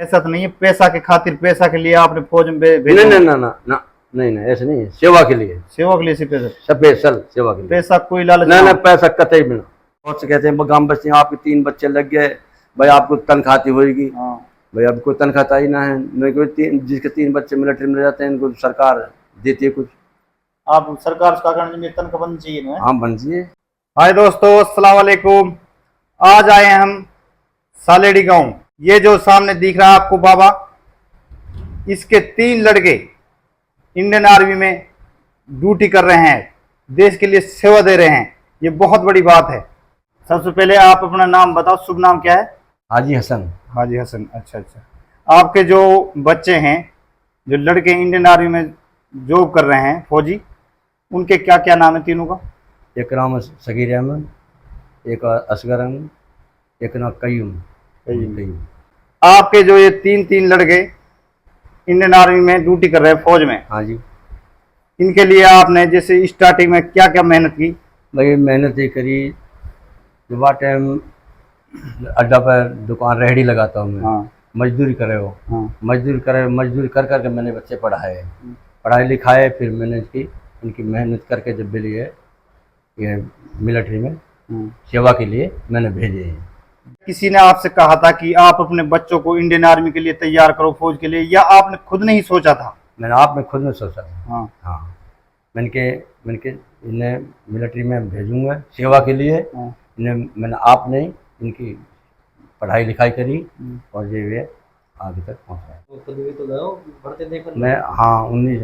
ऐसा तो नहीं है पैसा के खातिर, पैसा के लिए आपने फौज में भेजा? नहीं नहीं ना ना नहीं नहीं, ऐसे नहीं है, सेवा के लिए, सेवा के लिए सिर्फ पैसा? स्पेशल सेवा के लिए। पैसा कोई लालच नहीं नहीं, पैसा कतई भी ना। बहुत से कहते हैं गांव बस्ती आपके 3 बच्चे लग गए भाई, आपको तनख्वाह होगी। हाँ। भाई अब कोई तनख्वाह ही ना है, नहीं कोई जिसके 3 बच्चे मिलिट्री में जाते हैं इनको सरकार देती है कुछ। आप सरकार का तनख्वाह बननी चाहिए ना? हाँ बन चाहिए। हाय दोस्तों, अस्सलाम वालेकुम। आज आए हैं हम सालेड़ी गांव। ये जो सामने दिख रहा है आपको बाबा, इसके 3 लड़के इंडियन आर्मी में ड्यूटी कर रहे हैं, देश के लिए सेवा दे रहे हैं। ये बहुत बड़ी बात है। सबसे पहले आप अपना नाम बताओ, शुभ नाम क्या है? हाजी हसन। हाजी हसन, अच्छा अच्छा। आपके जो बच्चे हैं, जो लड़के इंडियन आर्मी में जॉब कर रहे हैं, फौजी, उनके क्या क्या नाम है तीनों का? एक नाम सगीर अहमद, एक असगर अहमद, एक नाम कयूम। आपके जो ये 3 लड़के इंडियन आर्मी में ड्यूटी कर रहे हैं फौज में, हाँ जी, इनके लिए आपने जैसे स्टार्टिंग में क्या क्या मेहनत की? भाई मेहनत ही करी। जो टाइम अड्डा पर दुकान रेहड़ी लगाता हूँ मैं। हाँ। मजदूरी करे हो। हाँ। मजदूरी कर करके मैंने बच्चे पढ़ाए, पढ़ाई लिखाए, फिर मैंने इनकी मेहनत करके जब भी लिए ये मिलिट्री में सेवा के लिए मैंने भेजे हैं। किसी ने आपसे कहा था कि आप अपने बच्चों को इंडियन आर्मी के लिए तैयार करो, फौज के लिए, या आपने खुद नहीं सोचा था? मैंने आप में खुद में सोचा था। हाँ। हाँ, मैंने इन्हें मिलिट्री में भेजूंगा सेवा के लिए। हाँ। मैंने आपने इनकी पढ़ाई लिखाई करी और ये आगे तक पहुँचाया। मैं हाँ 19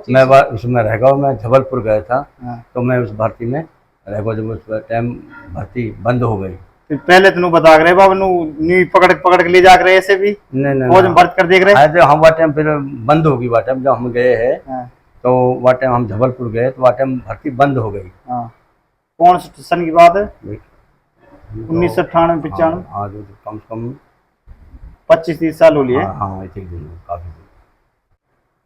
मैं उसमें रह गया। मैं जबलपुर गया था। हाँ। तो मैं उस भर्ती में रह गया जब उस टाइम भर्ती बंद हो गई। फिर पहले तो बता रहे बाबा नी पकड़ के ले जा रहे, ऐसे भी नहीं फौज में भर्ती कर देख रहे हैं। हम वह टाइम फिर बंद होगी। वह टाइम जब हम गए हैं। हाँ। तो वह टाइम हम जबलपुर गए तो वह टाइम भर्ती बंद हो गई। हाँ। कौन सन की बात है? 1998-95। हाँ, कम से कम 25-30 साल हो लिए। हाँ काफी।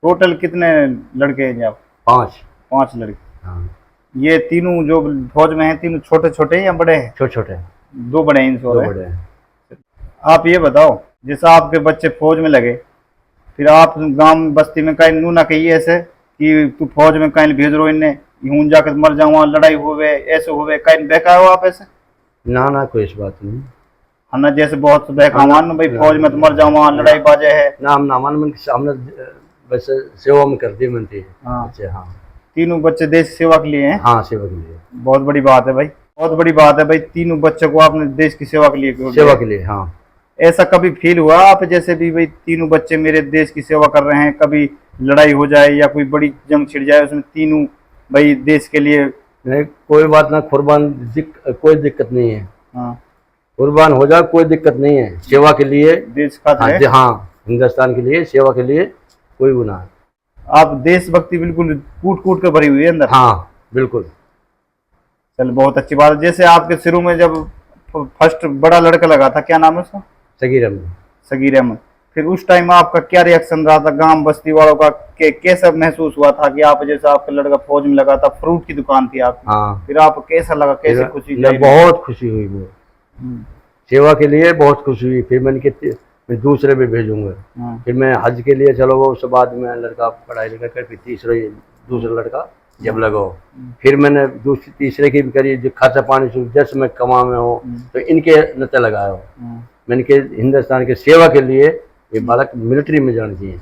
टोटल कितने लड़के हैं आप? 5 लड़के। हाँ। ये तीनों जो फौज में हैं, तीनों छोटे छोटे हैं या बड़े हैं? छोटे। 2 बड़े हैं, 2 बड़े हैं। आप ये बताओ, जैसे आपके बच्चे फौज में लगे, फिर आप गांव बस्ती में कहीं नू ना कहिए ऐसे कि तू फौज में कहीं भेज रो, इन्हें यूं जाकर मर जाऊँ, वहाँ लड़ाई हुए ऐसे हुए, कहीं बहका हो आप ऐसे? ना कोई इस बात नहीं। हम ना जैसे बहुत बहका मान भाई फौज में तो मर जाऊँ, वहाँ लड़ाई बाजे है ना। हम ना मान हमने वैसे सेवा में कर दी बनती है। हाँ। अच्छा। हाँ, तीनों बच्चे देश सेवा के लिए हैं। हाँ सेवा के लिए। बहुत बड़ी बात है भाई, बहुत बड़ी बात है भाई। तीनों बच्चों को आपने देश की सेवा के लिए सेवा के लिए। हाँ। ऐसा कभी फील हुआ आप जैसे भी भाई तीनों बच्चे मेरे देश की सेवा कर रहे हैं, कभी लड़ाई हो जाए या कोई बड़ी जंग छिड़ जाए, उसमें तीनों भाई देश के लिए? नहीं, कोई बात ना, कुर्बान कोई दिक्कत नहीं है। हाँ। कुर्बान हो जाए कोई दिक्कत नहीं है, सेवा के लिए, देश खातिर। हाँ हिंदुस्तान के लिए, सेवा के लिए कोई गुनाह। आप देशभक्ति बिल्कुल कूट के भरी हुई है अंदर। हाँ बिल्कुल। चल बहुत अच्छी बात है। जैसे आपके शुरू में जब फर्स्ट बड़ा लड़का लगा था, क्या नाम है उसका? सगीर अहमद। सगीर अहमद। फिर उस टाइम आपका क्या रिएक्शन रहा था गांव बस्ती वालों का? कैसा महसूस हुआ था कि आप जैसे आपका लड़का फौज में लगा था, फ्रूट की दुकान थी आपकी? हाँ। फिर आपको कैसा लगा, कैसे खुशी? बहुत खुशी हुई मुझे, सेवा के लिए बहुत खुशी हुई। फिर मैं दूसरे भी भेजूंगा। फिर मैं हज के लिए चलो वो, उसके बाद में लड़का पढ़ाई लिखा कर, फिर दूसरा लड़का जब लगाओ, फिर मैंने तीसरे की भी करी। जो खर्चा पानी जैसे मैं कमा में हो तो इनके नते लगाया हो। मैंने के हिंदुस्तान के सेवा के लिए ये बालक मिलिट्री में जाना चाहिए।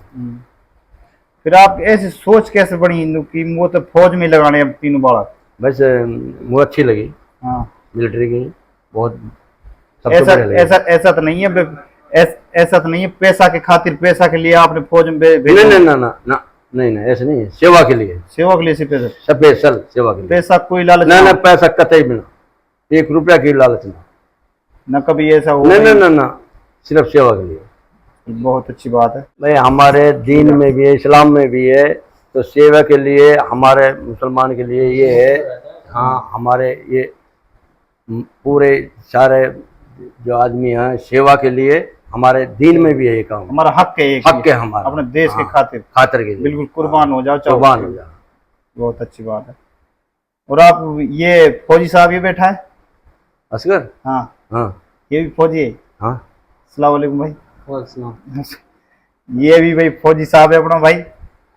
फिर आप ऐसे सोच कैसे बनी कि वो तो फौज में लगाने अब तीनों बालक? बस मुझे अच्छी लगी। हाँ। मिलिट्री की बहुत। ऐसा तो नहीं है, ऐसा तो नहीं है पैसा के खातिर, पैसा के लिए आपने फौज में भेजा? नहीं ऐसे नहीं है, सेवा के लिए। सेवा के लिए सिर्फ स्पेशल सेवा के लिए। पैसा कोई लालच? ना पैसा कतई भी ना, 1 रुपया की लालच ना कभी ऐसा हो? ना, सिर्फ सेवा के लिए। बहुत अच्छी बात है भाई। हमारे दीन में भी है, इस्लाम में भी है, तो सेवा के लिए हमारे मुसलमान के लिए ये है। हाँ, हमारे ये पूरे सारे जो आदमी हैं सेवा के लिए, हमारे दीन में भी है ये काम। हमारा हक है, हक है हमारा, अपने देश के खातिर के लिए बिल्कुल कुर्बान हो जाओ, कुर्बान हो जाओ। बहुत अच्छी बात है। और आप ये फौजी साहब ये बैठा है असगर? हाँ। हाँ, ये भी फौजी है? हाँ। अस्सलाम वालेकुम भाई। और सुनाओ। ये भी भाई फौजी साहब है अपना भाई,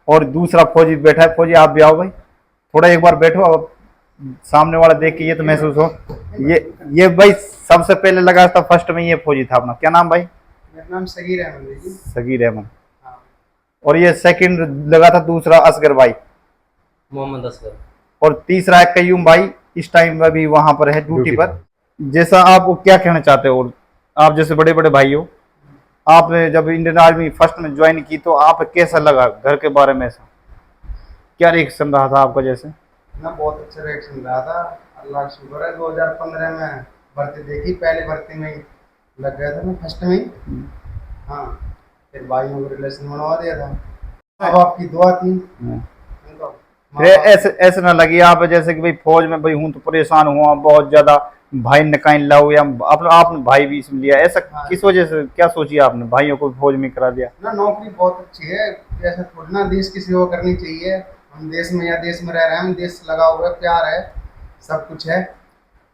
और दूसरा फौजी बैठा है। फौजी आप भी आओ भाई, थोड़ा एक बार बैठो, अब सामने वाला देख के ये तो महसूस हो। ये भाई सबसे पहले लगा था फर्स्ट में, ये फौजी था अपना, क्या नाम भाई? मेरा नाम सगीर अहमद है जी। सगीर अहमद। हाँ। और ये सेकंड लगा था दूसरा असगर भाई, मोहम्मद असगर। और तीसरा है कयूम भाई, इस टाइम में भी वहां पर है ड्यूटी पर। जैसा आप क्या कहना चाहते हो, आप जैसे बड़े बड़े भाई हो, आपने जब इंडियन आर्मी फर्स्ट में ज्वाइन की तो आप कैसा लगा, घर के बारे में ऐसा क्या रिएक्शन रहा था आपका? जैसे ना बहुत अच्छा रिएक्शन रहा था, अल्लाह का शुक्र है। 2015 में भर्ती देखी, पहले भर्ती में ही लग गया था मैं फर्स्ट में ही। हाँ, फिर भाइयों को रिलेशन बनवा दिया था। अब आपकी दुआ थी उनको, फिर ऐसे ना लगी आप जैसे कि भाई फौज में भाई हूँ तो परेशान हुआ बहुत ज्यादा, भाई ने कहीं लाओ या आपने भाई भी इसमें लिया, ऐसा हाँ। किस वजह से क्या सोचिए आपने भाइयों को फौज में करा दिया? ना नौकरी बहुत अच्छी है, ऐसा थोड़ी ना देश की सेवा करनी चाहिए। हम देश में या देश में रह रहे हैं, हम देश लगा हुआ है, प्यार है, सब कुछ है,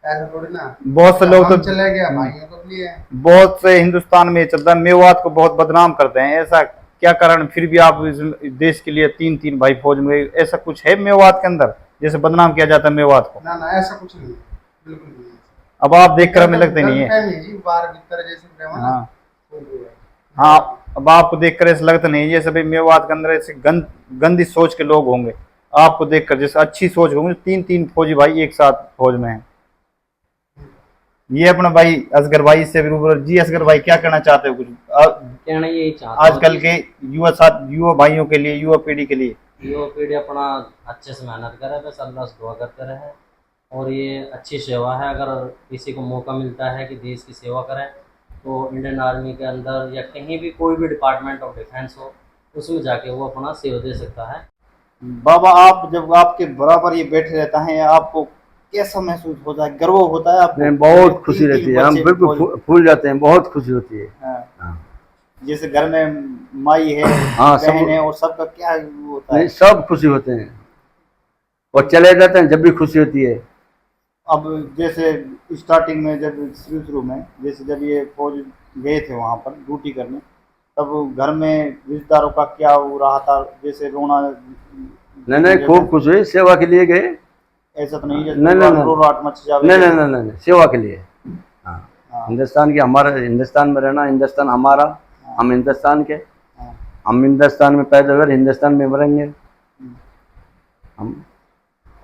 ऐसा थोड़ी ना। बहुत से लोग तो चले गया भाइयों को लिए। बहुत से हिंदुस्तान में चलता है, मेवात को बहुत बदनाम करते हैं, ऐसा क्या कारण? फिर भी आप इस देश के लिए तीन तीन भाई फौज में गए, ऐसा कुछ है मेवात के अंदर जैसे बदनाम किया जाता है मेवात को? ना ना, ऐसा कुछ नहीं, बिल्कुल नहीं। अब आप देख कर हमें लगता नहीं है। जी, बाहर भीतर जैसे रहो ना। हाँ वो है। हाँ, अब आपको देखकर ऐसा लगता नहीं है जैसे भाई मेवात के अंदर ऐसे गंदी सोच के लोग होंगे, आपको देखकर जैसे अच्छी सोच होंगे। तीन तीन फौजी भाई एक साथ फौज में हैं। ये अपना भाई असगर भाई से भी रूबरू जी। असगर भाई क्या कहना चाहते हो कुछ कहना यही चाहता हूँ आजकल के युवा भाइयों के लिए, युवा पीढ़ी के लिए? युवा पीढ़ी अपना अच्छे से मेहनत करे, बस अल्लाह से दुआ करते रहे, और ये अच्छी सेवा है। अगर किसी को मौका मिलता है कि देश की सेवा करें तो इंडियन आर्मी के अंदर या कहीं भी कोई भी डिपार्टमेंट ऑफ डिफेंस हो, उसमें जाके वो अपना सेवा दे सकता है। बाबा आप जब आपके बराबर ये बैठे रहता है, आपको कैसा महसूस होता है? गर्व होता है आपको? बहुत खुशी रहती है, हम बच्चे बिल्कुल फूल जाते हैं, बहुत खुशी होती है। हाँ। जैसे घर में माई है, हाँ, सब- बहन है, और सबका क्या होता है? नहीं, सब खुशी होते हैं और चले जाते हैं जब भी खुशी होती है। अब जैसे स्टार्टिंग में जब शुरू में जैसे जब ये फौज गए थे वहाँ पर ड्यूटी करने, तब घर में रिश्तेदारों का क्या हो रहा था? जैसे रोना? नहीं, खूब खुश हुई, सेवा के लिए गए। ऐसा तो नहीं नहीं, नहीं, नहीं। रोराट मच जावे? नहीं, सेवा के लिए। हाँ, हाँ। हिंदुस्तान की, हमारा हिंदुस्तान में रहना, हिंदुस्तान हमारा, हम हिंदुस्तान के, हाँ। हम हिंदुस्तान में पैदा हुए, हिंदुस्तान में मरेंगे हम।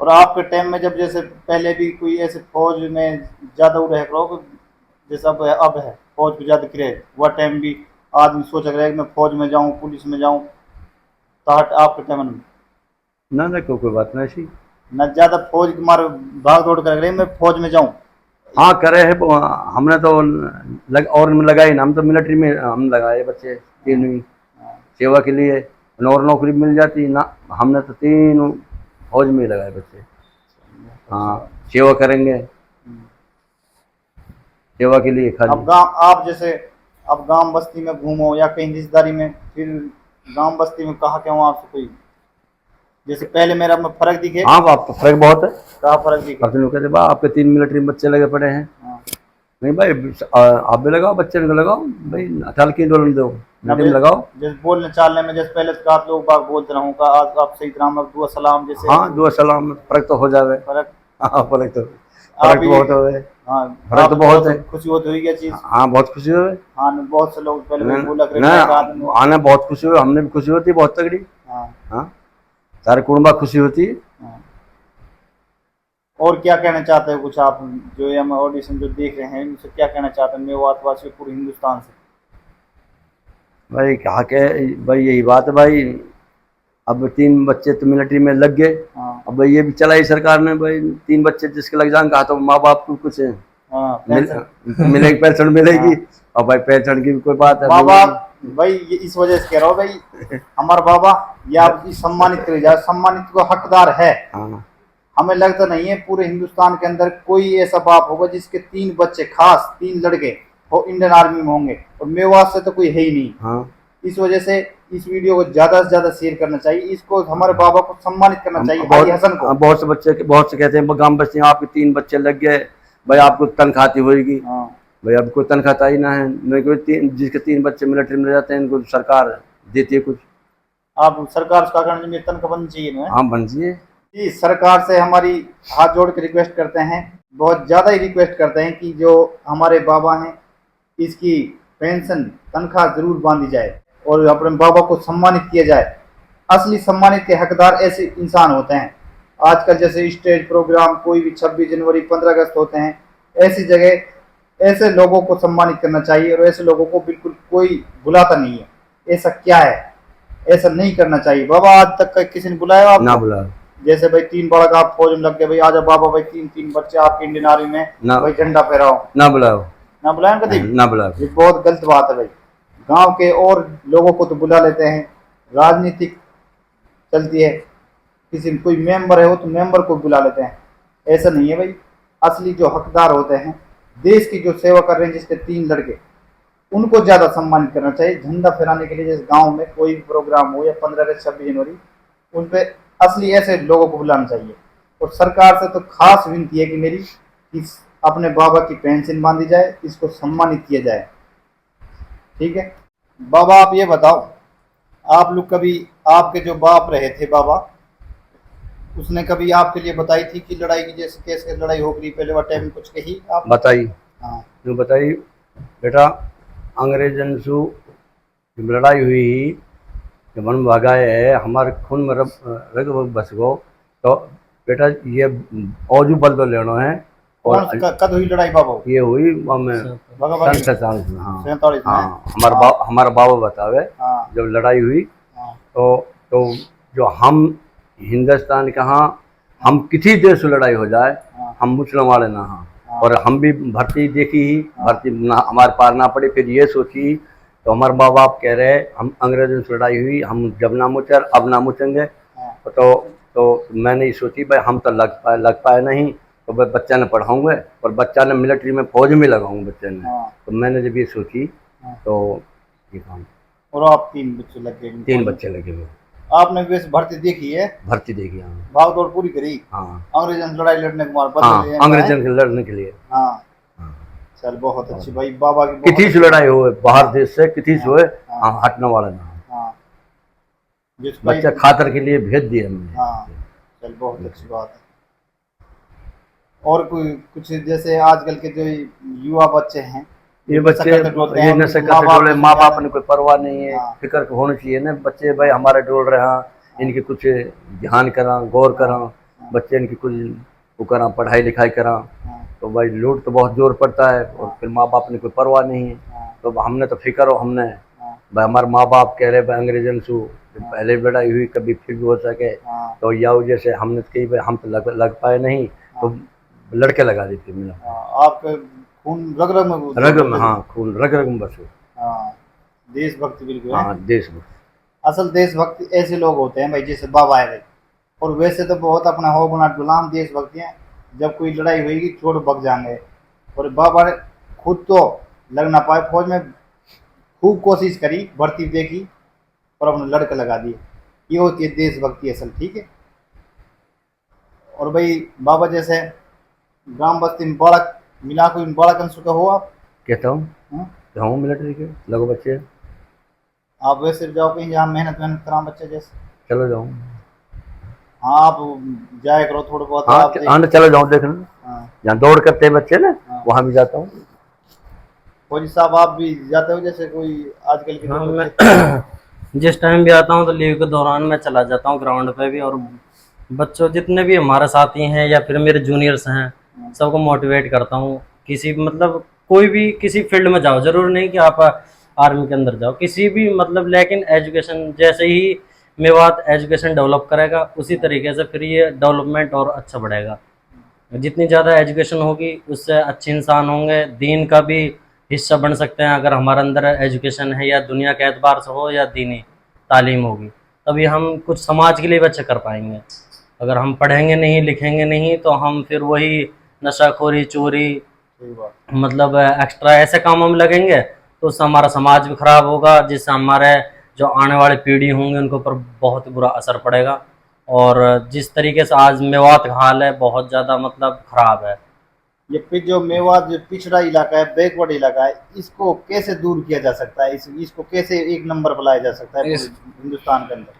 और आपके टाइम में जब जैसे पहले भी कोई ऐसे फौज में ज्यादा रह रहा जैसे अब है फौज को ज्यादा क्रेज, वह टाइम भी आदमी सोच रहा है कि मैं फौज में जाऊं, पुलिस में जाऊं, ताहट आपके टाइम में ना कोई बात नहीं ऐसी। न ज्यादा फौज के मारे भाग दौड़ कर रहे मैं फौज में जाऊं? हाँ, करे है, हमने तो और में लगाई ना, हम तो मिलिट्री में हम लगाए बच्चे तीनों सेवा के लिए, और नौकरी मिल जाती ना, हमने तो तीनों फौज में ही लगाए बच्चे। हाँ, सेवा करेंगे, सेवा के लिए खाली। अब गांव आप जैसे अब गांव बस्ती में घूमो या कहीं रिश्तेदारी में, फिर गांव बस्ती में कहा क्या वहाँ आपसे कोई जैसे पहले मेरा में फर्क दिखे? हाँ, आपका फर्क बहुत है। कहा फर्क दिखे? अब लोग कहते बा आपके 3 मिलिट्री में बच्चे लगे पड़े हैं। हाँ। नहीं भाई, आप भी लगाओ, बच्चे को लगाओ भाई, अठाल की डोलन दो, मिलिट्री में लगाओ। जैसे बोलने चालने में जैसे पहले तो आप लोग बात बोलते रहूँगा आज आप सही तरह दुआ सलाम जैसे। हाँ, दुआ सलाम, फर्क तो हो जावे। फर्क? हाँ, फर्क तो आप बहुत हो गए। हाँ, फर्क तो बहुत है। खुशी होती हुई क्या चीज? हाँ, बहुत खुशी हुई। हाँ, बहुत से लोग पहले भी बोला करते ना, थे, आने बहुत खुशी हुई, हमने भी खुशी होती है बहुत तगड़ी। हाँ, हाँ, सारे कुटुंबा खुशी होती है। हाँ। और क्या कहना चाहते हैं कुछ आप जो ये हम ऑडिशन जो देख रहे हैं उनसे क्या कहना चाहते हैं मेवात वासी पूरे हिंदुस्तान से? भाई कहा के भाई यही बात है भाई, अब 3 बच्चे तो मिलिट्री में लग गए। हाँ, अब भाई ये भी चलाई सरकार ने भाई, 3 बच्चे जिसके लग जाएंगे, कहा तो माँ बाप को कुछ हाँ, मिलेगी, पेंशन मिलेगी। और भाई पेंशन की भी कोई बात है? माँ बाप भाई ये इस वजह से कह रहा हूँ भाई, हमारा बाबा ये आपकी सम्मानित करे जाए, सम्मानित को हकदार है। हाँ, हमें लगता नहीं है पूरे हिंदुस्तान के अंदर कोई ऐसा बाप होगा जिसके 3 बच्चे खास 3 लड़के वो इंडियन आर्मी में होंगे, और मेवात से तो कोई है ही नहीं। हाँ, इस वजह से इस वीडियो को ज्यादा से ज्यादा शेयर करना चाहिए, इसको हमारे बाबा को सम्मानित करना चाहिए, हाजी हसन को। बहुत से कहते हैं गांव बस्ती में आपके 3 बच्चे लग गए भाई, आपको तनख्वाह होगी। हाँ, भाई अब कोई तनख्वाह ही ना है, मेरे को जिसके 3 बच्चे मिलिट्री में जाते हैं इनको सरकार देती है कुछ। आप सरकार से क्या करना, तनख्वाह बननी चाहिए इन्हें। हाँ बन चाहिए जी, सरकार से हमारी हाथ जोड़ के रिक्वेस्ट करते हैं, बहुत ज़्यादा ही रिक्वेस्ट करते हैं कि जो हमारे बाबा हैं इसकी पेंशन तनख्वाह जरूर बांधी जाए और अपने बाबा को सम्मानित किया जाए। असली सम्मानित के हकदार ऐसे इंसान होते हैं। आजकल जैसे स्टेज प्रोग्राम, कोई भी 26 जनवरी 15 अगस्त होते हैं, ऐसी जगह ऐसे लोगों को सम्मानित करना चाहिए और ऐसे लोगों को बिल्कुल कोई बुलाता नहीं है। ऐसा क्या है, ऐसा नहीं करना चाहिए। बाबा आज तक किसी ने बुलाया आपको? ना बुला जैसे भाई 3 बालक आप फौज में लग गए, भाई आजा बाबा, भाई 3 बच्चे आपके इंडियन आर्मी में, ना भाई झंडा फहराओ, ना बुलाओ, ना बुलाएं कभी? ना बुलाओ। ये बहुत गलत बात है भाई। गांव के और लोगों को तो बुला लेते हैं, राजनीतिक चलती है, किसी कोई मेंबर है वो तो मेंबर को बुला लेते हैं, ऐसा नहीं है भाई। असली जो हकदार होते हैं, देश की जो सेवा कर रहे हैं, जिसके 3 लड़के, उनको ज्यादा सम्मानित करना चाहिए। झंडा फहराने के लिए जैसे गांव में कोई भी प्रोग्राम हो या 15 अगस्त 26 जनवरी, उन पे असली ऐसे लोगों को बुलाना चाहिए। और सरकार से तो खास विनती है कि मेरी कि अपने बाबा की पेंशन बांधी जाए, इसको सम्मानित किया जाए। ठीक है बाबा, आप ये बताओ, आप लोग कभी, आपके जो बाप रहे थे बाबा, उसने कभी आपके लिए बताई थी कि लड़ाई की, जैसे कैसे लड़ाई हो गई पहले वाले टाइम में, कुछ कही आप? बताई हाँ जो बताई बेटा, अंग्रेजन से जब लड़ाई हुई, जब मन भगाए है हमारे खून में रग बस गो, तो बेटा ये औजू बल तो लेना है। और कद हुई लड़ाई बाबा? ये हुई में भगवान सन 47 में। हाँ 47 में। हाँ, हमारा बाबा बतावे हाँ जब लड़ाई हुई हाँ तो जो हम हिंदुस्तान के, हाँ हम किसी देश से लड़ाई हो जाए, हाँ हम मुस्लिम वाले ना हाँ। हाँ। और हम भी भर्ती देखी ही, भर्ती हमारे पार ना पड़ी। फिर ये सोची तो हमारे माँ बाप कह रहे हम अंग्रेजों से लड़ाई हुई, हम जब ना मुचर अब ना मुचेंगे। हाँ। तो मैंने ये सोची भाई हम तो लग पाए नहीं, तो भाई बच्चा ने पढ़ाऊँगे और बच्चा ने मिलिट्री में फौज में लगाऊंगे बच्चे ने। हाँ। तो मैंने जब ये सोची हाँ। तो ये काम। और आप 3 बच्चे लग गए? 3 बच्चे लगे हुए। आपने वैसे भर्ती देखी है? भर्ती देखी हाँ। भाग दौड़ पूरी करी? हाँ अंग्रेजों से लड़ाई लड़ने के बाद हाँ, अंग्रेजों से लड़ने के लिए। हाँ हाँ। चल बहुत अच्छी भाई, बाबा की किसी से लड़ाई हो, बाहर देश से किसी से होए, हाँ। हाँ हटने वाला ना। हाँ जिस बच्चा खातर के लिए भेज दिए हमने। हाँ चल बहुत अच्छी बात है। और कोई कुछ जैसे आजकल के जो युवा बच्चे हैं, ये बच्चे ये नशे करते डोले, माँ बाप ने कोई परवाह नहीं है। हाँ। फिक्र होनी चाहिए ना, बच्चे भाई हमारे डोल रहे हैं, इनके कुछ ध्यान करा, गौर करा, बच्चे इनकी कुछ वो करा, पढ़ाई लिखाई करा। हाँ। तो भाई लोड तो बहुत जोर पड़ता है और फिर माँ बाप ने कोई परवाह नहीं है। हाँ। तो हमने तो फिक्र हो, हमने हाँ। भाई हमारे माँ बाप कह रहे भाई अंग्रेजन से पहले लड़ाई हुई, कभी फिर भी हो सके। हाँ। तो या जैसे हमने कही भाई हम तो लग पाए नहीं, तो लड़के लगा देते मिला। हाँ, आपके खून रग रग में, रग में, हाँ खून रग रग में बसे। हाँ देशभक्ति बिल्कुल है। हाँ देशभक्त, असल देशभक्ति ऐसे लोग होते हैं भाई, जैसे बाबा है भाई। और वैसे तो बहुत अपना हो बना गुलाम देशभक्ति हैं, जब कोई लड़ाई होगी छोड़ भग जाएंगे। और बाबा ने खुद तो लग ना पाए फौज में, खूब कोशिश करी, भर्ती देखी और अपने लड़के लगा दिए। ये होती है देशभक्ति असल। ठीक है। और भाई बाबा जैसे ग्राम बस्ती में बालक मिला, कोई बालक अंश का हो आप? कहता हूँ मिलिट्री के लगो बच्चे। आप वैसे जाओ कहीं जहाँ मेहनत करा बच्चे जैसे? चलो जाऊँ। हाँ आप जाया करो थोड़ा बहुत। हाँ चलो जाऊँ देखना, हाँ जहाँ दौड़ करते हैं बच्चे ना, हाँ। वहाँ भी जाता हूँ। फौजी साहब आप भी जाते हो जैसे कोई आजकल के? हाँ मैं जिस टाइम भी आता हूँ तो लीव के दौरान मैं चला जाता हूँ ग्राउंड पे भी, और बच्चों जितने भी हमारे साथी हैं या फिर मेरे जूनियर्स हैं, सबको मोटिवेट करता हूँ। किसी मतलब कोई भी किसी फील्ड में जाओ, जरूर नहीं कि आप आर्मी के अंदर जाओ, किसी भी मतलब, लेकिन एजुकेशन जैसे ही मेवात एजुकेशन डेवलप करेगा उसी तरीके से फिर ये डेवलपमेंट और अच्छा बढ़ेगा। जितनी ज़्यादा एजुकेशन होगी उससे अच्छे इंसान होंगे, दीन का भी हिस्सा बन सकते हैं। अगर हमारे अंदर एजुकेशन है, या दुनिया के एतबार से हो या दीनी तालीम होगी, तभी हम कुछ समाज के लिए भी अच्छा कर पाएंगे। अगर हम पढ़ेंगे नहीं लिखेंगे नहीं तो हम फिर वही नशाखोरी, चोरी, मतलब एक्स्ट्रा ऐसे कामों में लगेंगे तो उससे हमारा समाज भी खराब होगा, जिससे हमारे जो आने वाली पीढ़ी होंगे उनके ऊपर बहुत ही बुरा असर पड़ेगा। और जिस तरीके से आज मेवात का हाल है बहुत ज़्यादा मतलब ख़राब है, ये फिर जो मेवात जो पिछड़ा इलाका है, बैकवर्ड इलाका है, इसको कैसे दूर किया जा सकता है? इसको कैसे एक नंबर पर लाया जा सकता है पूरे हिंदुस्तान के अंदर?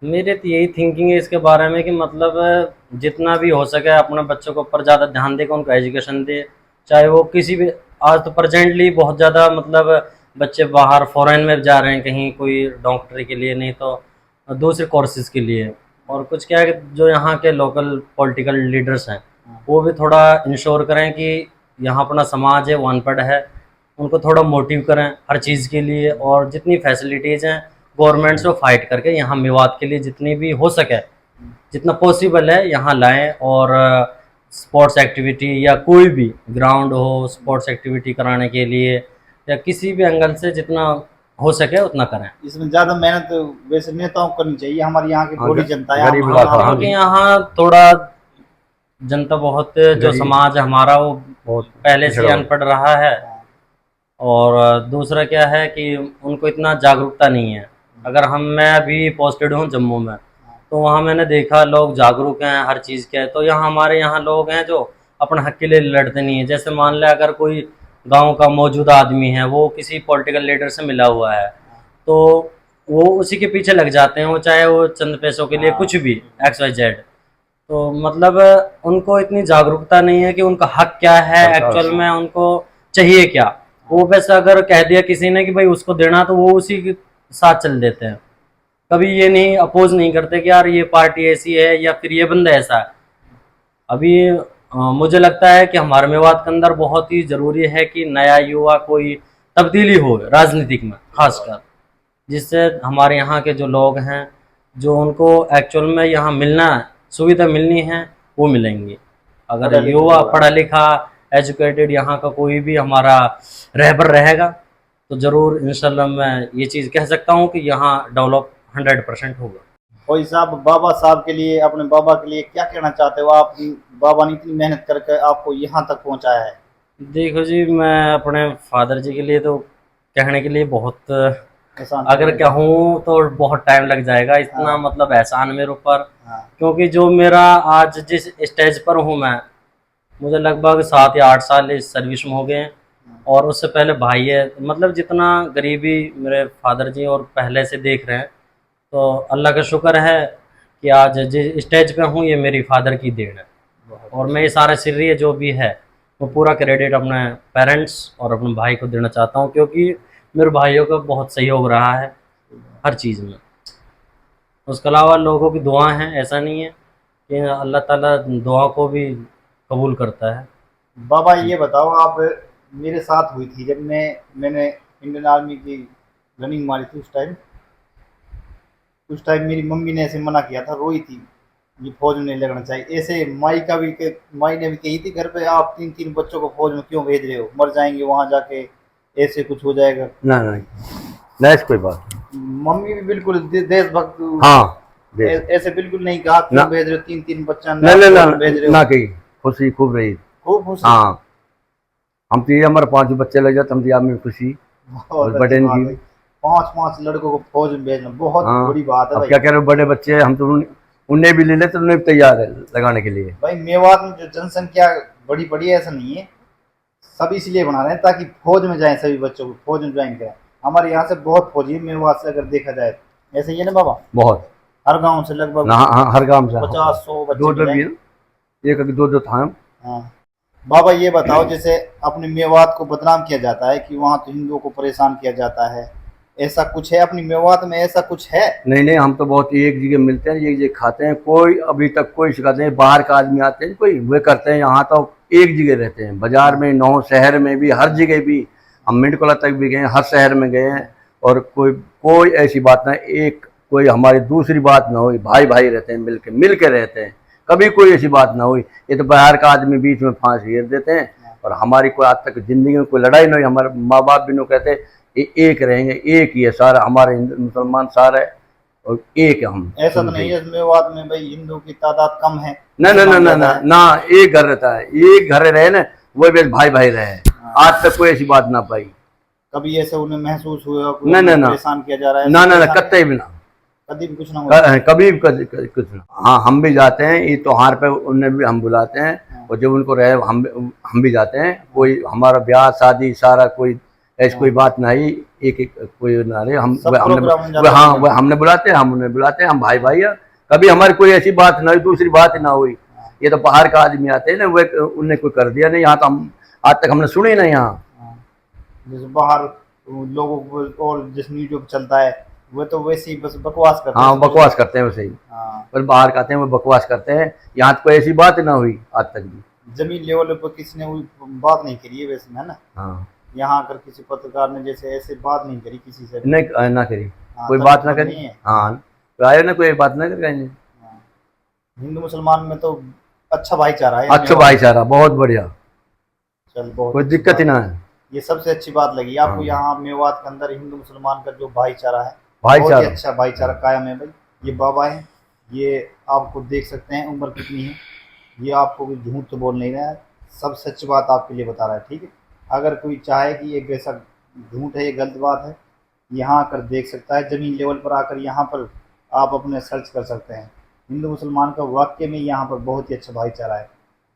मेरे तो यही थिंकिंग है इसके बारे में कि मतलब जितना भी हो सके अपने बच्चों के ऊपर ज़्यादा ध्यान दे, उनको एजुकेशन दे, चाहे वो किसी भी। आज तो प्रेजेंटली बहुत ज़्यादा मतलब बच्चे बाहर फॉरेन में जा रहे हैं कहीं, कोई डॉक्टरी के लिए, नहीं तो दूसरे कोर्सेज के लिए। और कुछ क्या है कि जो यहाँ के लोकल पॉलिटिकल लीडर्स हैं वो भी थोड़ा इंश्योर करें कि यहाँ अपना समाज है वो अनपढ़ है, उनको थोड़ा मोटिव करें हर चीज़ के लिए। और जितनी फैसिलिटीज़ हैं गवर्नमेंट से फाइट करके यहाँ मेवात के लिए जितनी भी हो सके, जितना पॉसिबल है यहाँ लाएं। और स्पोर्ट्स एक्टिविटी या कोई भी ग्राउंड हो स्पोर्ट्स एक्टिविटी कराने के लिए, या किसी भी एंगल से जितना हो सके उतना करें। इसमें ज्यादा मेहनत वैसे नेताओं को करनी चाहिए, हमारी यहाँ की थोड़ी जनता है, गरीब हम- इलाका, हम- हाँ क्योंकि यहाँ थोड़ा जनता बहुत, जो समाज है हमारा वो बहुत पहले से ही पिछड़ा अनपढ़ रहा है। और दूसरा क्या है कि उनको इतना जागरूकता नहीं है। अगर मैं अभी पोस्टेड हूँ जम्मू में, तो वहाँ मैंने देखा लोग जागरूक हैं हर चीज़ के। तो यहाँ हमारे यहाँ लोग हैं जो अपने हक के लिए लड़ते नहीं है। जैसे मान लें अगर कोई गांव का मौजूदा आदमी है वो किसी पॉलिटिकल लीडर से मिला हुआ है, तो वो उसी के पीछे लग जाते हैं, वो चाहे वो चंद पैसों के लिए कुछ भी XYZ। तो मतलब उनको इतनी जागरूकता नहीं है कि उनका हक क्या है, एक्चुअल में उनको चाहिए क्या। वो वैसे अगर कह दिया किसी ने कि भाई उसको देना, तो वो उसी के साथ चल देते हैं। कभी ये नहीं अपोज नहीं करते कि यार ये पार्टी ऐसी है या फिर ये बंदा ऐसा है। अभी मुझे लगता है कि हमारे मेवात के अंदर बहुत ही ज़रूरी है कि नया युवा कोई तब्दीली हो राजनीतिक में खासकर, जिससे हमारे यहाँ के जो लोग हैं जो उनको एक्चुअल में यहाँ मिलना सुविधा मिलनी है वो मिलेंगी। अगर युवा पढ़ा लिखा एजुकेटेड यहाँ का कोई भी हमारा रहबर रहेगा तो ज़रूर इंशाल्लाह मैं ये चीज़ कह सकता हूँ कि यहाँ डेवलप 100% होगा। कोई साहब बाबा साहब के लिए, अपने बाबा के लिए क्या कहना चाहते हो आप? बाबा ने इतनी मेहनत करके आपको यहाँ तक पहुँचाया है। देखो जी, मैं अपने फादर जी के लिए तो कहने के लिए बहुत, एहसान अगर कहूँ तो बहुत टाइम लग जाएगा। इतना मतलब एहसान मेरे ऊपर, हाँ। क्योंकि जो मेरा आज जिस स्टेज पर हूँ मैं, मुझे लगभग 7 या 8 साल इस सर्विस में हो गए हैं। और उससे पहले भाई है, मतलब जितना गरीबी मेरे फादर जी और पहले से देख रहे हैं, तो अल्लाह का शुक्र है कि आज जिस स्टेज पे हूँ ये मेरी फादर की देन है। और मैं ये सारा श्रेय जो भी है वो पूरा क्रेडिट अपने पेरेंट्स और अपने भाई को देना चाहता हूँ, क्योंकि मेरे भाइयों का बहुत सहयोग रहा है हर चीज़ में। उसके अलावा लोगों की दुआ हैं, ऐसा नहीं है कि अल्लाह ताला दुआ को भी कबूल करता है। बाबा ये बताओ, आप मेरे साथ हुई थी जब मैंने इंडियन आर्मी की रनिंग मारी थी। उस टाइम मेरी मम्मी ने ऐसे मना किया था, रोई थी, ये फौज में नहीं लगना चाहिए। ऐसे माई ने भी कही थी घर पे, आप 3 बच्चों को फौज में क्यों भेज रहे हो, मर जाएंगे वहाँ जाके, ऐसे कुछ हो जाएगा। ना ना ना, ऐसी कोई बात। मम्मी भी बिल्कुल देशभक्त, हाँ ऐसे बिल्कुल नहीं कहा क्यों भेज रहे हो 3 बच्चा ना ना ना भेज रहे हो। ना कही, खुशी खूब रही, खूब खुशी। हाँ। हम तो ये हमारे 5 बच्चे लग जाते, हम तो आप में खुशी। बहुत बड़े अच्छी बात की है। 5 लड़कों को फौज में भेजना बहुत हाँ। बड़ी बात है अब भाई। क्या कह रहे हो, बड़े बच्चे हम तो उन्हें भी ले लेते, उन्हें भी तैयार है लगाने के लिए। भाई मेवात में जो जनसंख्या बड़ी है ऐसा नहीं है, सब इसलिए बना रहे हैं ताकि फौज में जाएं, सभी बच्चों को फौज में ज्वाइन करें। हमारे यहाँ से बहुत फौजी है मेवात से अगर देखा जाए, ऐसे ही है ना बाबा? बहुत, हर गांव से लगभग हाँ हर गांव से 50-100 बच्चे 2 जाएंगे। भी, एक 2 था। हाँ बाबा ये बताओ, जैसे अपने मेवात को बदनाम किया जाता है कि वहाँ तो हिंदुओं को परेशान किया जाता है, ऐसा कुछ है अपनी मेवात में? ऐसा कुछ है? नहीं, हम तो बहुत ही एक जगह मिलते हैं, एक जगह खाते हैं, कोई अभी तक कोई शिकायत नहीं। बाहर का आदमी आते हैं कोई वे करते हैं, यहाँ तो एक जगह रहते हैं, बाजार में, 9 शहर में भी, हर जगह भी। हम मिंटकोला तक भी गए, हर शहर में गए हैं, और कोई ऐसी बात ना, एक कोई हमारी दूसरी बात ना हुई। भाई रहते हैं, मिल के रहते हैं, कभी कोई ऐसी बात ना हुई। ये तो बाहर का आदमी बीच में फांस घेर देते हैं, और हमारी कोई आज तक जिंदगी में कोई लड़ाई नहीं हुई। हमारे माँ बाप भी नो कहते एक रहेंगे, एक ही है सारा, हमारे मुसलमान सारा है और एक है हम। ऐसा तो नहीं है मेवात में भाई हिंदू की तादाद कम है? ना ना ना ना ना ना, एक घर रहता है, एक घर रहे ना, वो भी भाई रहे। आज तक कोई ऐसी बात ना पाई। कभी ऐसे उन्हें महसूस हुआ ना ना ना, परेशान किया जा रहा है? ना कत्ते भी ना, कभी भी कुछ ना हुआ? कभी कुछ ना। हाँ हम भी जाते हैं, ये त्योहार पे उन्हें भी हम बुलाते हैं, और जब उनको रहे हम भी जाते हैं, कोई हमारा ब्याह शादी सारा कोई ऐसी कोई बात नहीं, एक कोई ना रहे, हम सब प्रोग्राम में जाते हाँ हैं। वह हमने बुलाते हैं, हम उन्हें बुलाते हैं, हम भाई भाई है। कभी हमारी कोई ऐसी बात ना हुई, दूसरी बात ना हुई। ये तो बाहर का आदमी आते हैं ना, वे उनने कोई कर दिया नहीं, यहाँ तो हम आज तक हमने सुने नहीं यहाँ। जैसे बाहर लोगों को और जिस यूट्यूब चलता है वो तो वैसे ही बस बकवास करते हाँ हैं। बकवास करते हैं वैसे ही, हाँ, पर बाहर का आते हैं वो बकवास करते हैं, यहाँ तो कोई ऐसी बात ना हुई आज तक भी। जमीन लेवल पर किसी ने कोई बात नहीं करी है वैसे, है ना। हाँ यहाँ अगर किसी पत्रकार ने जैसे ऐसे बात नहीं करी किसी से, नहीं ना करी, हाँ, कोई तब बात ना तो करी। नहीं है। हाँ तो आए ना, कोई बात ना कर कहीं। हाँ। हिंदू मुसलमान में तो अच्छा भाईचारा है। अच्छा भाईचारा बहुत बढ़िया, चल बहुत कोई अच्छी दिक्कत ही बात। ना है। ये सबसे अच्छी बात लगी आपको हाँ। यहाँ मेवात के अंदर हिंदू मुसलमान का जो भाईचारा है, बहुत ही भाईचारा अच्छा भाईचारा कायम है भाई। ये बाबा है, ये आपको देख सकते हैं उम्र कितनी है, ये आपको कोई झूठ तो बोल नहीं रहा है, सब सच बात आपके लिए बता रहा है, ठीक है। अगर कोई चाहे कि ये ऐसा झूठ है, ये गलत बात है, यहाँ आकर देख सकता है, ज़मीन लेवल पर आकर यहाँ पर आप अपने सर्च कर सकते हैं। हिंदू मुसलमान का वाकई में यहाँ पर बहुत ही अच्छा भाईचारा है।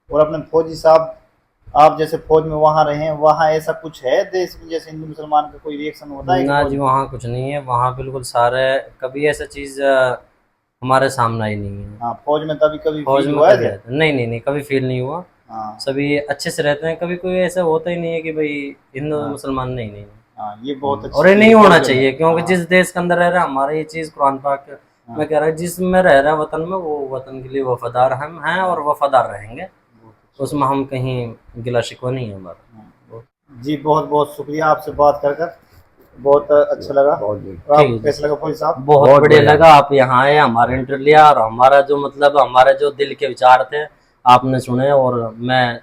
और अपने फौजी साहब, आप जैसे फौज में वहाँ रहे हैं, वहाँ ऐसा कुछ है देश में जैसे हिंदू मुसलमान का कोई रिएक्शन होता है कि ना फौज जी, में? वहाँ कुछ नहीं है, वहाँ बिल्कुल सारे कभी ऐसा चीज़ हमारे सामने ही नहीं है। हाँ, फौज में तभी कभी फौज फील में हुआ है कभी क्या? नहीं नहीं नहीं, कभी फील नहीं हुआ। हाँ सभी अच्छे से रहते हैं, कभी कोई ऐसा होता ही नहीं है कि भाई हिंदू हाँ। मुसलमान नहीं नहीं। हाँ, ये बहुत अच्छी और ये चीज़ नहीं है, होना फौज में। चाहिए, क्योंकि हाँ, जिस देश के अंदर रह रहा है हमारा, ये चीज़ कुरान पाक हाँ। में कह रहा है, जिसमें रह रहा है वतन में, वो वतन के लिए वफादार हम हैं और वफादार रहेंगे, बहुत अच्छा। उसमें हम कहीं गिला शिकवा नहीं है हमारा। जी बहुत बहुत शुक्रिया, आपसे बात कर बहुत अच्छा लगा। बहुत बढ़िया। और ठीक है आपको कैसा लगा फौजी साहब? बहुत बहुत बढ़िया बढ़िया। लगा, आप यहाँ आए, हमारे इंटरव्यू लिया, और हमारा जो मतलब हमारे जो दिल के विचार थे आपने सुने। और मैं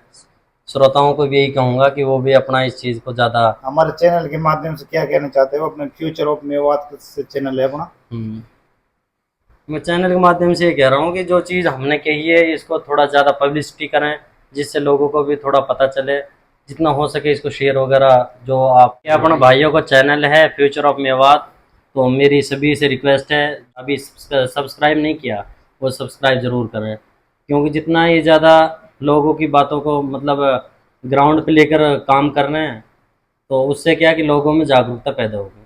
श्रोताओं को भी यही कहूँगा कि वो भी अपना इस चीज़ को ज़्यादा हमारे चैनल के माध्यम से क्या कहना चाहते हो? अपने फ्यूचर ऑफ मेवात से चैनल है अपना। मैं चैनल के माध्यम से ये कह रहा हूँ कि जो चीज़ हमने कही है इसको थोड़ा ज़्यादा पब्लिसिटी करें, जिससे लोगों को भी थोड़ा पता चले, जितना हो सके इसको शेयर वगैरह। जो आपके अपने भाइयों का चैनल है फ्यूचर ऑफ मेवात, तो मेरी सभी से रिक्वेस्ट है, अभी सब्सक्राइब नहीं किया वो सब्सक्राइब ज़रूर करें, क्योंकि जितना ये ज़्यादा लोगों की बातों को मतलब ग्राउंड पे लेकर काम कर रहे हैं, तो उससे क्या है कि लोगों में जागरूकता पैदा होगी।